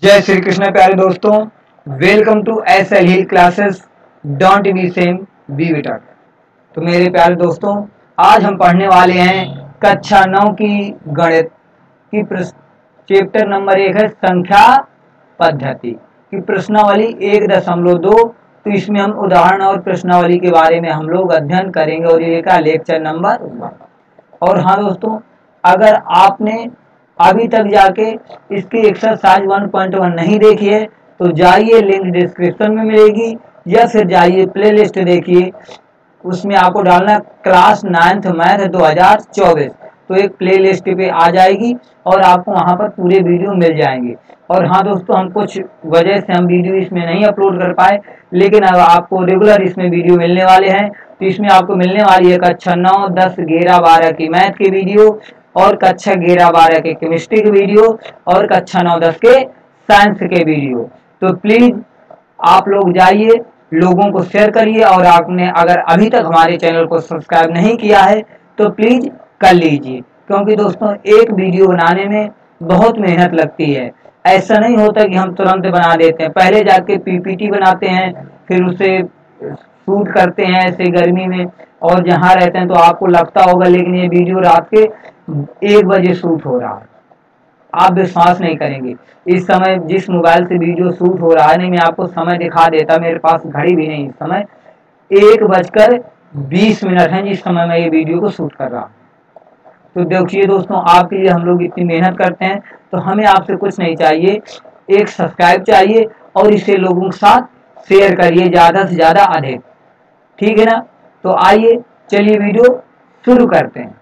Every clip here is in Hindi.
जय श्री कृष्ण प्यारे दोस्तों, welcome to SL hill classes. Don't be same, be better. तो मेरे प्यारे दोस्तों, आज हम पढ़ने वाले हैं कक्षा 9 की गणित की चैप्टर नंबर 1 है संख्या पद्धति की प्रश्नावली 1.2। तो इसमें हम उदाहरण और प्रश्नावली के बारे में हम लोग अध्ययन करेंगे और ये का लेक्चर नंबर 1। और हाँ दोस्तों, अगर आपने अभी तक जाके इसकी एक्सरसाइज 1.1 नहीं देखी है तो जाइए, लिंक डिस्क्रिप्शन में मिलेगी, या फिर जाइए प्लेलिस्ट देखिए, उसमें आपको डालना क्लास 9th मैथ 2024। तो एक प्लेलिस्ट पे आ जाएगी और आपको वहां पर पूरे वीडियो मिल जाएंगे। और हाँ दोस्तों, हम कुछ वजह से हम वीडियो इसमें नहीं अपलोड कर पाए, लेकिन अब आपको रेगुलर इसमें वीडियो मिलने वाले हैं। तो इसमें आपको मिलने वाली है कक्षा 9, 10, 11, 12 की मैथ की वीडियो, और कक्षा 11, 12 के केमिस्ट्री के वीडियो, और कक्षा 9, 10 के साइंस के वीडियो। तो प्लीज आप लोग जाइए, लोगों को शेयर करिए, और आपने अगर अभी तक हमारे चैनल को सब्सक्राइब नहीं किया है तो प्लीज कर लीजिए, क्योंकि दोस्तों एक वीडियो बनाने में बहुत मेहनत लगती है। ऐसा नहीं होता कि हम तुरंत बना देते हैं, पहले जाके PPT बनाते हैं, फिर उसे शूट करते हैं ऐसे गर्मी में, और जहाँ रहते हैं तो आपको लगता होगा, लेकिन ये वीडियो रात के 1 बजे शूट हो रहा है। आप विश्वास नहीं करेंगे, इस समय जिस मोबाइल से वीडियो शूट हो रहा है, नहीं मैं आपको समय दिखा देता, मेरे पास घड़ी भी नहीं, इस समय 1:20 है जिस समय मैं ये वीडियो को शूट कर रहा हूँ। तो देखिए दोस्तों, आपके लिए हम लोग इतनी मेहनत करते हैं, तो हमें आपसे कुछ नहीं चाहिए, एक सब्सक्राइब चाहिए, और इसे लोगों के साथ शेयर करिए ज़्यादा से ज़्यादा अधिक, ठीक है ना। तो आइए चलिए वीडियो शुरू करते हैं।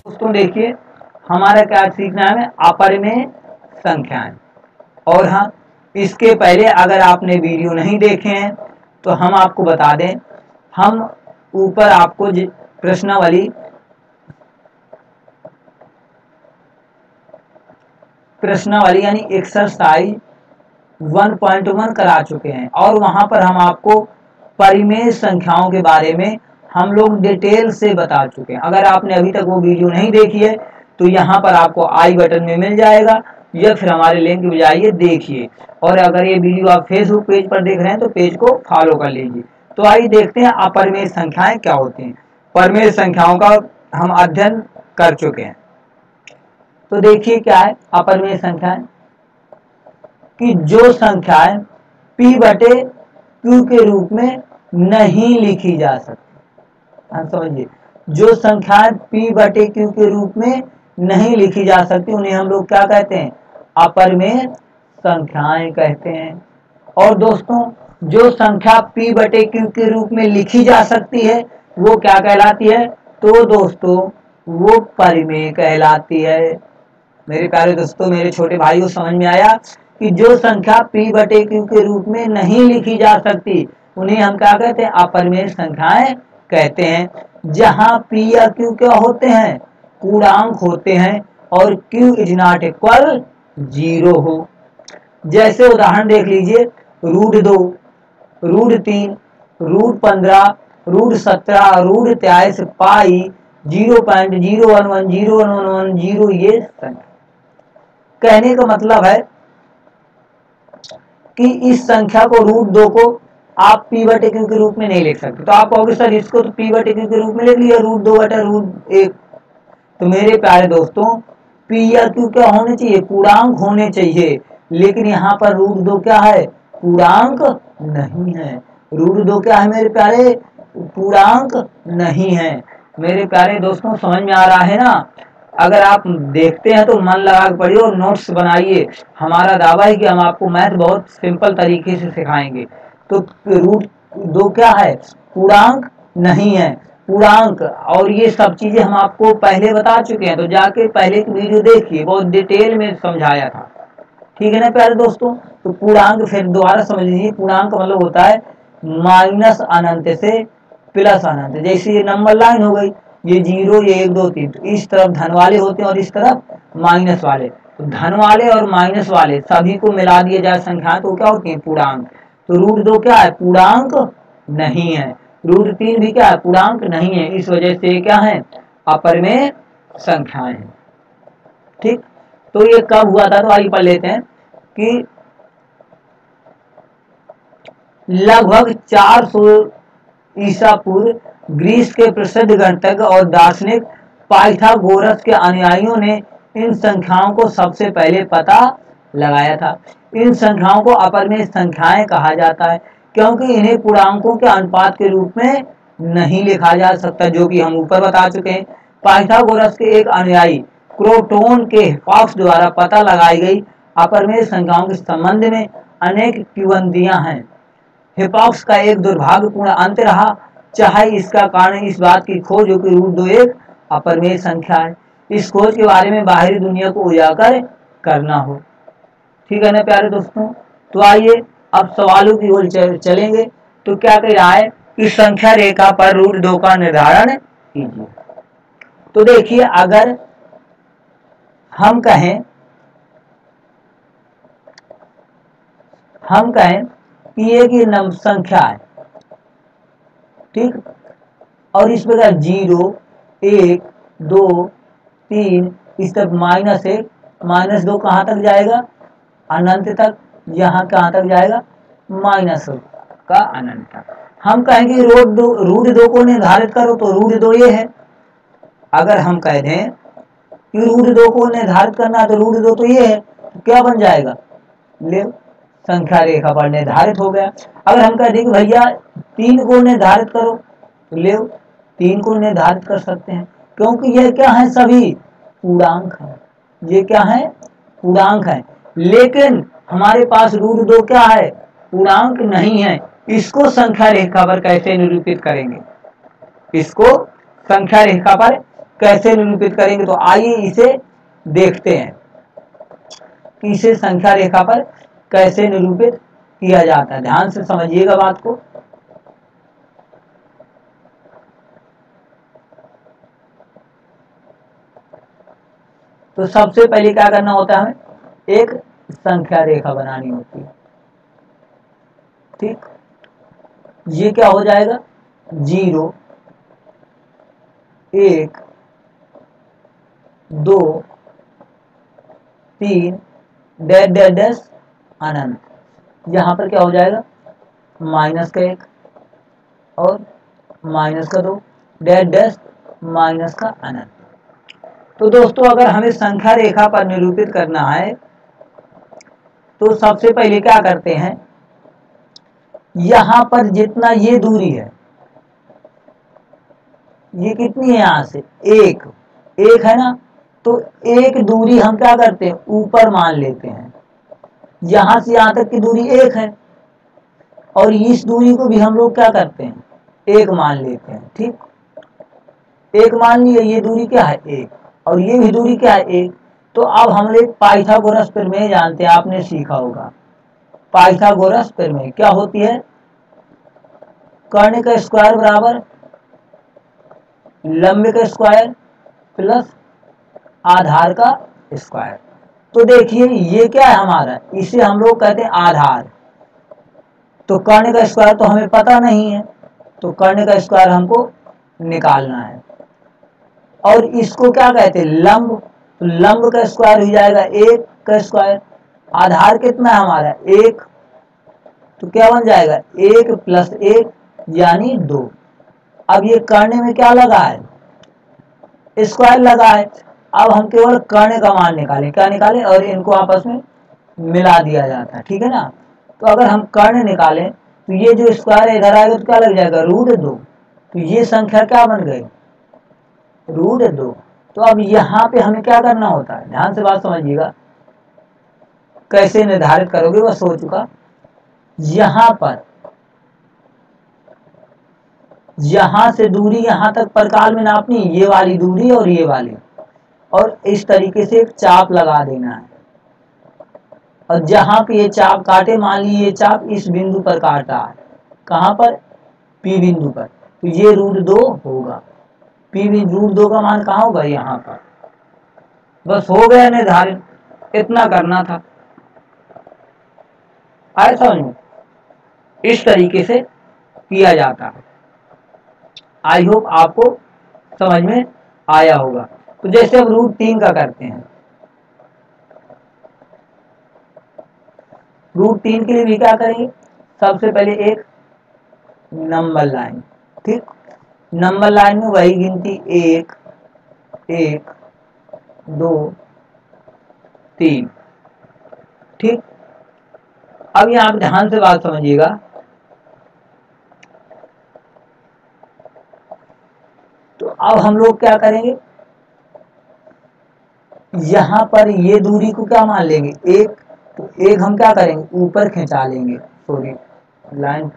दोस्तों देखिए, हमारा क्या सीखना है, अपरिमेय संख्याएं। और हाँ, इसके पहले अगर आपने वीडियो नहीं देखे हैं तो हम आपको बता दें, हम ऊपर आपको प्रश्नावली यानी एक्सरसाइज 1.1 करा चुके हैं, और वहां पर हम आपको परिमेय संख्याओं के बारे में हम लोग डिटेल से बता चुके हैं। अगर आपने अभी तक वो वीडियो नहीं देखी है तो यहाँ पर आपको आई बटन में मिल जाएगा, या फिर हमारे लिंक में जाइए देखिए। और अगर ये वीडियो आप फेसबुक पेज पर देख रहे हैं तो पेज को फॉलो कर लीजिए। तो आइए देखते हैं अपरिमेय संख्याएं क्या होती हैं। परिमेय संख्याओं का हम अध्ययन कर चुके हैं। तो देखिए क्या है अपरिमेय संख्याएं, कि जो संख्याएं P/Q के रूप में नहीं लिखी जा सकती। समझिए, जो संख्याएं P/Q के रूप में नहीं लिखी जा सकती उन्हें हम लोग क्या कहते हैं, अपरिमेय संख्याएं कहते हैं। और दोस्तों, जो संख्या P/Q के रूप में लिखी जा सकती है वो क्या कहलाती है, तो दोस्तों वो परिमेय कहलाती है। मेरे प्यारे दोस्तों, मेरे छोटे भाइयों, समझ में आया कि जो संख्या P/Q के रूप में नहीं लिखी जा सकती उन्हें हम क्या कहते हैं, अपरिमेय संख्याएं कहते हैं। जहां P या Q क्या होते हैं, पूर्णांक होते हैं, और Q ≠ 0 हो। जैसे उदाहरण देख लीजिए, √2, √3, √15, √17, √23, पाई, 0.011, 0.110, ये संख्या। कहने का मतलब है कि इस संख्या को √2 को आप P/Q के रूप में नहीं लिख सकते। तो आप कहोगे सर इसको तो P/Q के रूप में लिख लिया, √2/√1। तो मेरे प्यारे दोस्तों, P या Q क्या होने चाहिए, पूर्णांक होने चाहिए, लेकिन यहाँ पर √2 क्या है, पूर्णांक नहीं है। √2 क्या है मेरे प्यारे, पूर्णांक नहीं है। मेरे प्यारे दोस्तों, समझ में आ रहा है ना। अगर आप देखते हैं तो मन लगा के पढ़िए और नोट्स बनाइए। हमारा दावा है कि हम आपको मैथ बहुत सिंपल तरीके से सिखाएंगे। तो √2 क्या है, पूर्णांक नहीं है, पूर्णांक, और ये सब चीजें हम आपको पहले बता चुके हैं। तो जाके पहले की वीडियो देखिए, बहुत डिटेल में समझाया था, ठीक है ना प्यारे दोस्तों। तो पूर्णांक फिर दोबारा समझ लीजिए, पूर्णांक मतलब होता है माइनस अनंत से प्लस अनंत। जैसे ये नंबर लाइन हो गई, ये 0, ये 1, 2, 3, तो इस तरफ धन वाले होते हैं और इस तरफ माइनस वाले। तो धन वाले और माइनस वाले सभी को मिला दिया जाए संख्या तो क्या होती है, पूर्णांक। तो √2 क्या है, पूर्णांक नहीं है। √3 भी क्या है, पूर्णांक नहीं है। इस वजह से क्या है, अपरिमेय संख्याएं हैं। ठीक, तो ये कब हुआ था, तो आइए पढ़ लेते हैं कि लगभग 400 ईसा पूर्व ग्रीस के प्रसिद्ध गणितज्ञ और दार्शनिक पाइथागोरस के अनुयायियों ने इन संख्याओं को सबसे पहले पता लगाया था। इन संख्याओं को अपरिमेय संख्याएं कहा जाता है क्योंकि इन्हें पूर्णांकों के अनुपात के रूप में नहीं लिखा जा सकता, जो कि हम ऊपर बता चुके हैं। पाइथागोरस के एक अनुयायी क्रोटोन के हिप्पाक्स द्वारा पता लगाई गई अपरिमेय संख्याओं के संबंध में अनेक किंवदंतियां हैं। हिप्पाक्स का एक दुर्भाग्यपूर्ण अंत रहा, चाहे इसका कारण इस बात की खोज हो कि √2 एक अपरिमेय संख्या है। इस खोज के बारे में बाहरी दुनिया को उजागर करना हो। ठीक है ना प्यारे दोस्तों, तो आइए अब सवालों की ओर चलेंगे। तो क्या कह रहा है कि संख्या रेखा पर √2 का निर्धारण कीजिए। तो देखिए, अगर हम कहें कि एक ये संख्या है, ठीक, और इस प्रकार 0, 1, 2, 3 इस तक -1, -2 कहाँ तक जाएगा, अनंत तक। यहाँ कहाँ तक जाएगा, -1 का अनंत तक। हम कहेंगे √2 को निर्धारित करो, तो √2 ये है। अगर हम कह दें कि √2 को निर्धारित करना है, तो √2 तो ये है, तो क्या बन जाएगा, ले संख्या रेखा पर निर्धारित हो गया। अगर हम कह दें कि भैया 3 को निर्धारित करो, तो ले 3 को निर्धारित कर सकते हैं, क्योंकि यह क्या है, सभी पूर्णांक है। ये क्या है, पूर्णांक है। लेकिन हमारे पास √2 क्या है, पूर्णांक नहीं है। इसको संख्या रेखा पर कैसे निरूपित करेंगे, इसको संख्या रेखा पर कैसे निरूपित करेंगे, तो आइए इसे देखते हैं कि इसे संख्या रेखा पर कैसे निरूपित किया जाता है। ध्यान से समझिएगा बात को। तो सबसे पहले क्या करना होता है, हमें एक संख्या रेखा बनानी होती है। ठीक, ये क्या हो जाएगा, 0, 1, 2, 3 डैश डैश डैश अनंत। यहाँ पर क्या हो जाएगा, -1 और -2 डैश डैश -अनंत। तो दोस्तों, अगर हमें संख्या रेखा पर निरूपित करना है, तो सबसे पहले क्या करते हैं, यहाँ पर जितना ये दूरी है, ये कितनी है, यहाँ से 1 है ना, तो एक दूरी हम क्या करते हैं, ऊपर मान लेते हैं। यहाँ से यहाँ तक की दूरी 1 है, और इस दूरी को भी हम लोग क्या करते हैं, 1 मान लेते हैं। ठीक, 1 मान लिए, ये दूरी क्या है, 1, और ये भी दूरी क्या है, 1। तो अब हम लोग पाइथागोरस प्रमेय जानते हैं, आपने सीखा होगा। पाइथागोरस प्रमेय क्या होती है, कर्ण का स्क्वायर बराबर लंब का स्क्वायर प्लस आधार का स्क्वायर। तो देखिए, ये क्या है हमारा, इसे हम लोग कहते हैं आधार। तो कर्ण का स्क्वायर तो हमें पता नहीं है, तो कर्ण का स्क्वायर हमको निकालना है। और इसको क्या कहते हैं, लंब। तो लंब का स्क्वायर हो जाएगा 1 का स्क्वायर। आधार कितना है हमारा, 1, तो क्या बन जाएगा, 1 + 1 यानी 2। अब ये कर्ण में क्या लगा है, स्क्वायर लगा है। अब हम केवल कर्ण का मान निकालें, क्या निकालें, और इनको आपस में मिला दिया जाता है। ठीक है ना। तो अगर हम कर्ण निकालें, तो ये जो स्क्वायर है इधर आएगा, तो क्या लग जाएगा, √2। तो ये संख्या क्या बन गई, √2। तो अब यहाँ पे हमें क्या करना होता है, ध्यान से बात समझिएगा। कैसे निर्धारित करोगे बस हो चुका। यहाँ पर, यहाँ से दूरी यहाँ तक परकाल में नापनी, ये वाली दूरी और ये वाली, और इस तरीके से एक चाप लगा देना है। और जहां पे ये चाप काटे, मान लीजिए ये चाप इस बिंदु पर काटा है, कहां पर, P बिंदु पर, तो ये √2 होगा। √2 का मान कहाँ होगा, यहाँ पर। बस हो गया निर्धारित, इतना करना था। आए समझ में, इस तरीके से किया जाता है। आई होप आपको समझ में आया होगा। तो जैसे अब √3 का करते हैं, √3 के लिए भी क्या करेंगे, सबसे पहले एक नंबर लाइन, ठीक, नंबर लाइन में वही गिनती 1 1 2 3, ठीक। अब यहाँ आप ध्यान से बात समझिएगा, तो अब हम लोग क्या करेंगे, यहां पर ये दूरी को क्या मान लेंगे, एक, तो एक हम क्या करेंगे ऊपर खिंचा लेंगे, सॉरी लाइन,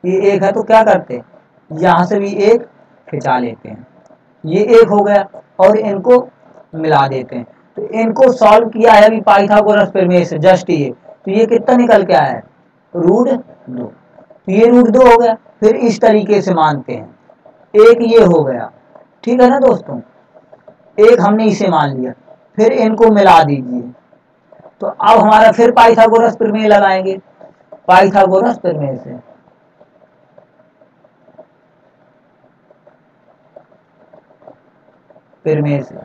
ये एक है तो क्या करते हैं, यहां से भी एक खिंचा लेते हैं, ये एक हो गया और इनको मिला देते हैं। तो इनको सॉल्व किया है अभी पाइथागोरस प्रमेय से, जस्ट ये, तो ये कितना निकल के आया है, √2, तो ये √2 हो गया। फिर इस तरीके से मानते हैं, एक ये हो गया, ठीक है ना दोस्तों, एक हमने इसे मान लिया, फिर इनको मिला दीजिए, तो अब हमारा फिर पाइथागोरस प्रमेय लगाएंगे, पाइथागोरस प्रमेय से, प्रमेय से,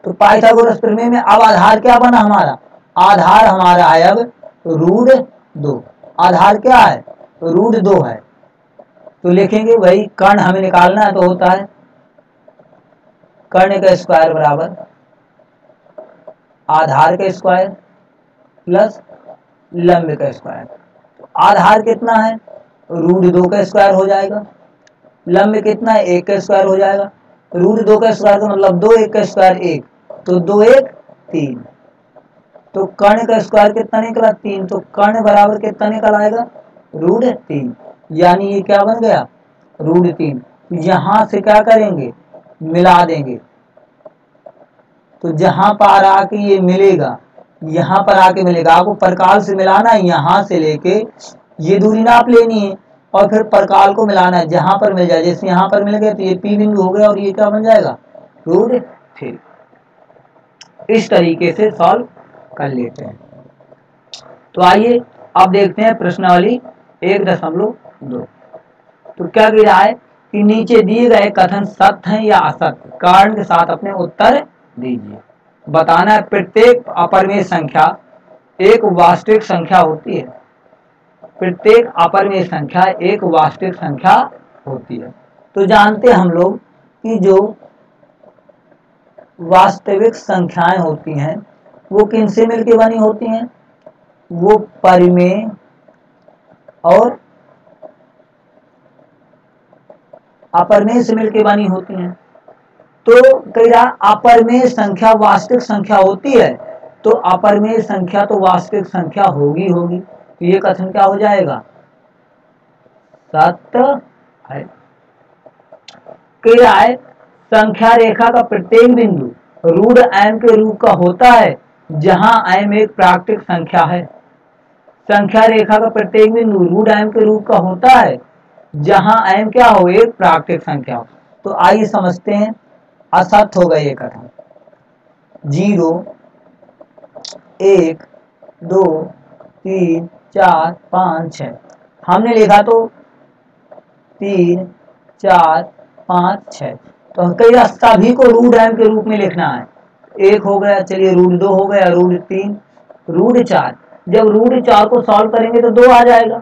तो पाइथागोरस प्रमेय में अब आधार क्या बना हमारा, आधार हमारा है अब √2, आधार क्या है, √2 है, तो लिखेंगे वही कर्ण हमें निकालना है, तो होता है कर्ण का स्क्वायर बराबर आधार का स्क्वायर प्लस लंब का स्क्वायर, तो आधार कितना है, √2 का स्क्वायर हो जाएगा, लंब कितना है, 1 का स्क्वायर हो जाएगा, √2 का स्क्वायर का मतलब 2, 1 का स्क्वायर 1, तो 2 1 3, तो कर्ण का स्क्वायर कितना निकला 3, तो कर्ण बराबर कितना निकल आएगा √3, यानी ये क्या बन गया √3। यहां से क्या करेंगे मिला देंगे, तो जहां पर आके ये मिलेगा, यहां पर आके मिलेगा, आपको परकाल से मिलाना है, यहां से लेके ये दूरी नाप लेनी है और फिर परकाल को मिलाना है, जहां पर मिल जाए, जैसे यहां पर मिल गया तो ये P बिंदु हो गया और ये क्या बन जाएगा √3। इस तरीके से सॉल्व कर लेते हैं। तो आइए अब देखते हैं प्रश्नावली 1.2। तो क्या कह रहा है कि नीचे दिए गए कथन सत्य हैं या असत्य, कारण के साथ अपने उत्तर दीजिए। बताना है प्रत्येक अपरिमेय संख्या एक वास्तविक संख्या होती है, प्रत्येक अपरिमेय संख्या एक वास्तविक संख्या होती है। तो जानते हैं हम लोग कि जो वास्तविक संख्याएं होती हैं वो किनसे मिलकर बनी होती हैं, वो परिमेय और अपरिमेय से मिलकर बनी होती हैं। तो कह रहा अपरिमेय संख्या वास्तविक संख्या होती है, तो अपरिमेय संख्या तो वास्तविक संख्या होगी होगी, तो ये कथन क्या हो जाएगा सत्य है। कह रहा है संख्या रेखा का प्रत्येक बिंदु √m के रूप का होता है जहां m एक प्राकृतिक संख्या है। संख्या रेखा का प्रत्येक बिंदु √m के रूप का होता है जहां m क्या हो एक प्राकृतिक संख्या हो। तो आइए समझते हैं, असत्य होगा ये कथन, 0 1 2 3 4 5 6, हमने लिखा तो 3 4 5 6, तो कई सभी को √m के रूप में लिखना है, एक हो गया, चलिए √2 हो गया, √3 √4, जब √4 को सॉल्व करेंगे तो 2 आ जाएगा,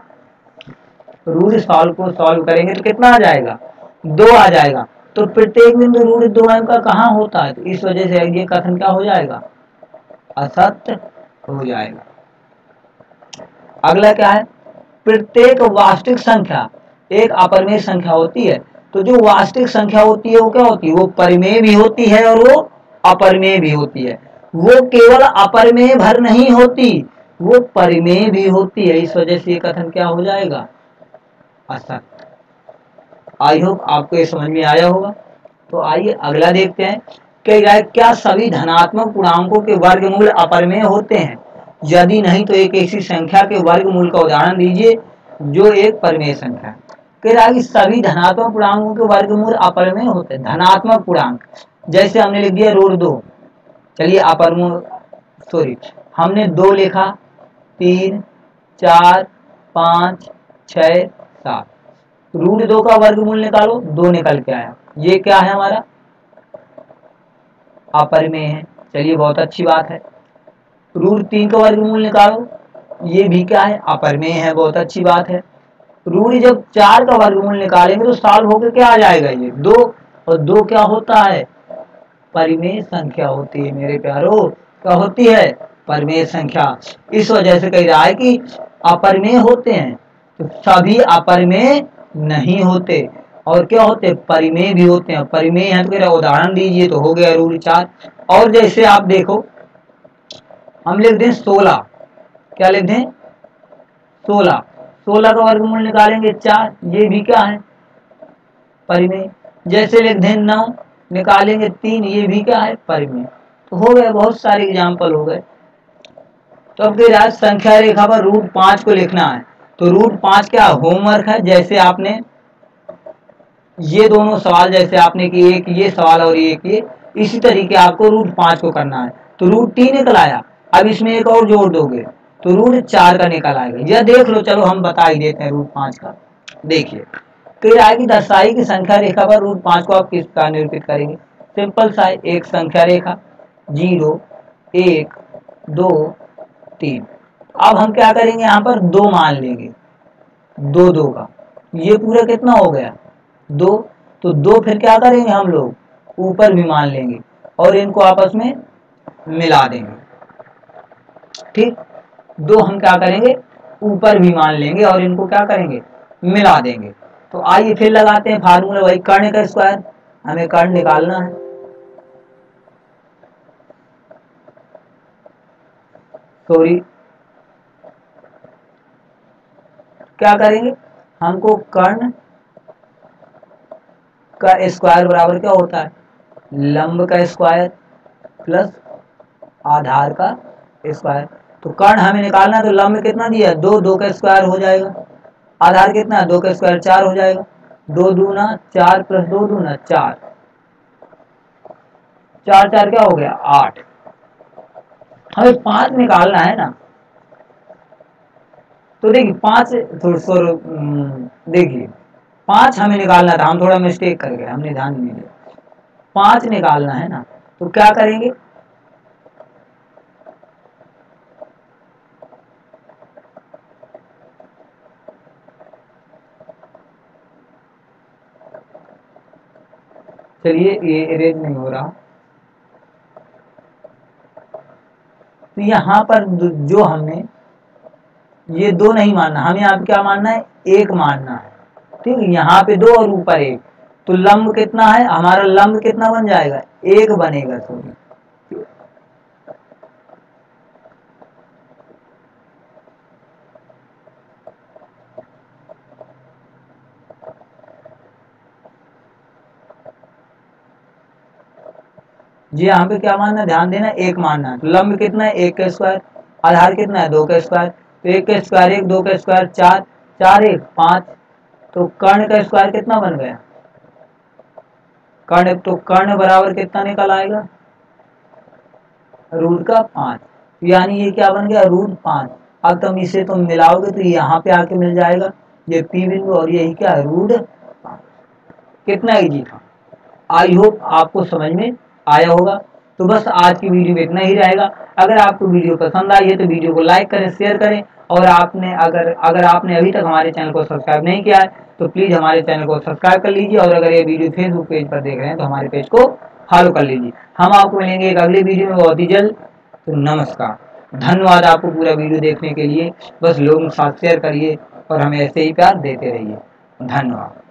√4 को सॉल्व करेंगे तो कितना आ जाएगा 2 आ जाएगा, तो प्रत्येक बिंदु √2m का कहाँ होता है, तो इस वजह से ये कथन क्या हो जाएगा असत्य हो जाएगा। अगला क्या है, प्रत्येक वास्तविक संख्या एक अपरिमेय संख्या होती है। तो जो वास्तविक संख्या होती है वो क्या होती है, वो परिमेय भी होती है और वो अपरिमेय भी होती है। वो केवल अपरिमेय भर नहीं होती, वो परिमेय भी होती है, इस वजह से ये कथन क्या हो जाएगा असत्य। आई होप आपको ये समझ में आया होगा। तो आइए अगला देखते हैं कि क्या सभी धनात्मक पूर्णांकों के वर्गमूल अपरिमेय होते हैं, यदि नहीं तो एक ऐसी संख्या के वर्गमूल का उदाहरण दीजिए जो एक परिमेय संख्या है। कह रहा है कि सभी धनात्मक पूर्णांकों के वर्गमूल अपरिमेय होते हैं। धनात्मक पूर्णांक जैसे हमने लिख दिया √2, चलिए अपरिमेय, सॉरी हमने 2 लिखा, 3 4 5 6 7, √2 का वर्गमूल निकालो, 2 निकल के आया। ये क्या है हमारा? अपरिमेय है। चलिए बहुत अच्छी बात है। √3 का वर्गमूल निकालो, ये भी क्या है? अपरिमेय है। बहुत अच्छी बात है। जब 4 का वर्गमूल निकालेंगे तो सॉल्व होकर क्या आ जाएगा? ये 2, और 2 क्या होता है? परिमेय संख्या होती है मेरे प्यारो। क्या होती है? परिमेय संख्या। इस वजह से कह रहा है कि अपरिमेय होते हैं, तो सभी अपरिमेय नहीं होते। और क्या होते? परिमेय भी होते हैं। परिमेय है तो कह रहा उदाहरण दीजिए, तो हो गया √4। और जैसे आप देखो, हम लिख दें 16। क्या लिख दें? 16। 16 का वर्गमूल निकालेंगे 4, ये भी क्या है? परिमेय। जैसे लिख दें 9, निकालेंगे 3, ये भी क्या है? परिमेय। तो हो गए, बहुत सारे एग्जाम्पल हो गए। तो अब कह रहा है संख्या रेखा पर √5 को लिखना है। तो √5 क्या होमवर्क है? जैसे आपने ये दोनों सवाल जैसे आपने किए, एक ये सवाल और एक ये, इसी तरीके आपको √5 को करना है। तो √3 निकल आया, अब इसमें एक और जोड़ दोगे तो √4 का निकल आएगा। यह देख लो, चलो हम बता ही देते हैं √5 का। देखिए कह रहा है कि दर्शाई की संख्या रेखा पर √5 को आप किस प्रकार निरूपित करेंगे? सिंपल सा है, एक संख्या रेखा 0 1 2 3। अब हम क्या करेंगे? यहाँ पर 2 मान लेंगे, 2 2 का, ये पूरा कितना हो गया? 2। तो 2 फिर क्या करेंगे हम लोग? ऊपर भी मान लेंगे और इनको आपस में मिला देंगे। ठीक, 2 हम क्या करेंगे? ऊपर भी मान लेंगे और इनको क्या करेंगे? मिला देंगे। तो आइए फिर लगाते हैं फार्मूला, वही कर्ण का स्क्वायर। हमें कर्ण निकालना है। सॉरी, क्या करेंगे? हमको कर्ण का स्क्वायर बराबर क्या होता है? लंब का स्क्वायर प्लस आधार का स्क्वायर। तो कर्ण हमें निकालना है, तो लंब कितना दिया? 2, 2 का स्क्वायर हो जाएगा। आधार कितना? 2 का स्क्वायर 4 हो जाएगा। 2 दूना 4 प्लस 2 दूना 4, 4 4 क्या हो गया? 8। हमें 5 निकालना है ना। तो देखिए 5 थोड़ा देखिए 5 हमें निकालना था, हम थोड़ा मिस्टेक कर गए, हमने ध्यान नहीं दिया। 5 निकालना है ना, तो क्या करेंगे? चलिए ये इरेज नहीं हो रहा। तो यहाँ पर जो हमने ये 2 नहीं मानना, हमें यहाँ पे क्या मानना है? 1 मानना है। ठीक है, यहाँ पे 2 और ऊपर 1। तो लंब कितना है हमारा? लंब कितना बन जाएगा? 1 बनेगा। सॉरी, जी यहाँ पे क्या मानना है? ध्यान देना, 1 मानना है। तो लंब कितना है? 1 का स्क्वायर। आधार कितना है? 2 का स्क्वायर। तो 1 का स्क्वायर 1, 2 का स्क्वायर 4, 4 1 5। तो कर्ण का स्क्वायर कितना बन गया? कर्ण, तो कर्ण बराबर कितना निकल आएगा? √5। यानी ये क्या बन गया? √5। अब तुम इसे तुम मिलाओगे तो यहाँ पे आके मिल जाएगा ये P बिंदु, और यही क्या है? √5। कितना इजी था। आई होप आपको समझ में आया होगा। तो बस आज की वीडियो में इतना ही रहेगा। अगर आपको वीडियो पसंद आई है तो वीडियो को लाइक करें, शेयर करें, और आपने अगर आपने अभी तक हमारे चैनल को सब्सक्राइब नहीं किया है तो प्लीज़ हमारे चैनल को सब्सक्राइब कर लीजिए। और अगर ये वीडियो फेसबुक पेज पर देख रहे हैं तो हमारे पेज को फॉलो कर लीजिए। हम आपको मिलेंगे एक अगले वीडियो में बहुत ही जल्द। तो नमस्कार, धन्यवाद आपको पूरा वीडियो देखने के लिए। बस लोगों के साथ शेयर करिए और हमें ऐसे ही प्यार देते रहिए। धन्यवाद।